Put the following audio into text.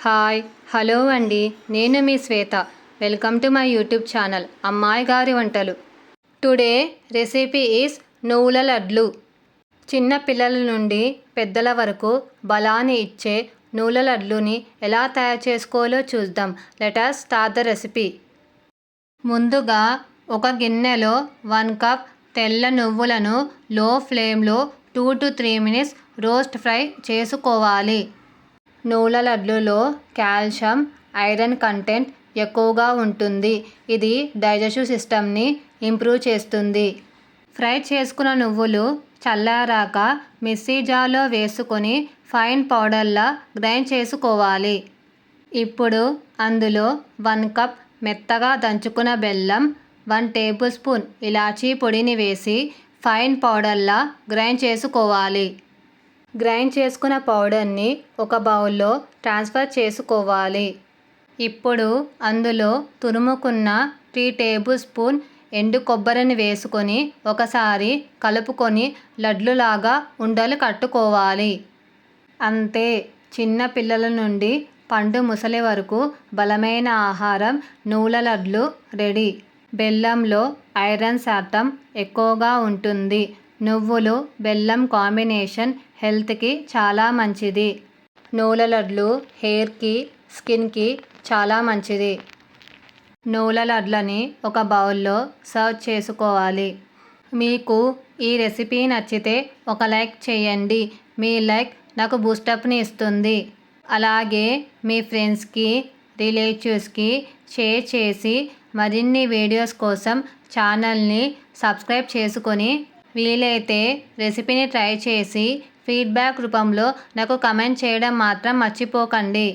Hi hello అండి, నేను మీ Swetha. Welcome to my YouTube channel అమ్మాయి గారి వంటలు. టుడే రెసిపీ ఈస్ నువ్వుల లడ్లు. చిన్న పిల్లల నుండి పెద్దల వరకు బలాన్ని ఇచ్చే నువ్వుల లడ్లుని ఎలా తయారు చేసుకోవాలో చూద్దాం. Let us start the recipe. ముందుగా ఒక గిన్నెలో 1 కప్ తెల్ల నువ్వులను లో ఫ్లేమ్లో 2 to 3 minutes రోస్ట్ ఫ్రై చేసుకోవాలి. నువ్వుల లడ్లులో కాల్షియం, ఐరన్ కంటెంట్ ఎక్కువగా ఉంటుంది. ఇది డైజెస్టివ్ సిస్టమ్ని ఇంప్రూవ్ చేస్తుంది. ఫ్రై చేసుకున్న నువ్వులు చల్లారాక మిక్సీ జార్లో వేసుకొని ఫైన్ పౌడర్లా గ్రైండ్ చేసుకోవాలి. ఇప్పుడు అందులో 1 కప్ మెత్తగా దంచుకున్న బెల్లం, 1 టేబుల్ స్పూన్ ఇలాచీ పొడిని వేసి ఫైన్ పౌడర్లా గ్రైండ్ చేసుకోవాలి. గ్రైండ్ చేసుకున్న పౌడర్ని ఒక బౌల్లో ట్రాన్స్ఫర్ చేసుకోవాలి. ఇప్పుడు అందులో తురుముకున్న 3 టేబుల్ స్పూన్ ఎండు కొబ్బరిని వేసుకొని ఒకసారి కలుపుకొని లడ్లులాగా ఉండలు కట్టుకోవాలి. అంతే, చిన్న పిల్లల నుండి పండు ముసలి వరకు బలమైన ఆహారం నువ్వుల లడ్లు రెడీ. బెల్లంలో ఐరన్ శాతం ఎక్కువగా ఉంటుంది. నువ్వులు బెల్లం కాంబినేషన్ హెల్త్కి చాలా మంచిది. నువ్వుల లడ్లు హెయిర్కి, స్కిన్కి చాలా మంచిది. నువ్వుల లడ్లని ఒక బౌల్లో సర్వ్ చేసుకోవాలి. మీకు ఈ రెసిపీ నచ్చితే ఒక లైక్ చేయండి. మీ లైక్ నాకు బూస్టప్ని ఇస్తుంది. అలాగే మీ ఫ్రెండ్స్కి, రిలేటివ్స్కి షేర్ చేసి మరిన్ని వీడియోస్ కోసం ఛానల్ని సబ్స్క్రైబ్ చేసుకొని వీలైతే రెసిపీని ట్రై చేసి ఫీడ్బ్యాక్ రూపంలో నాకు కమెంట్ చేయడం మాత్రం మర్చిపోకండి.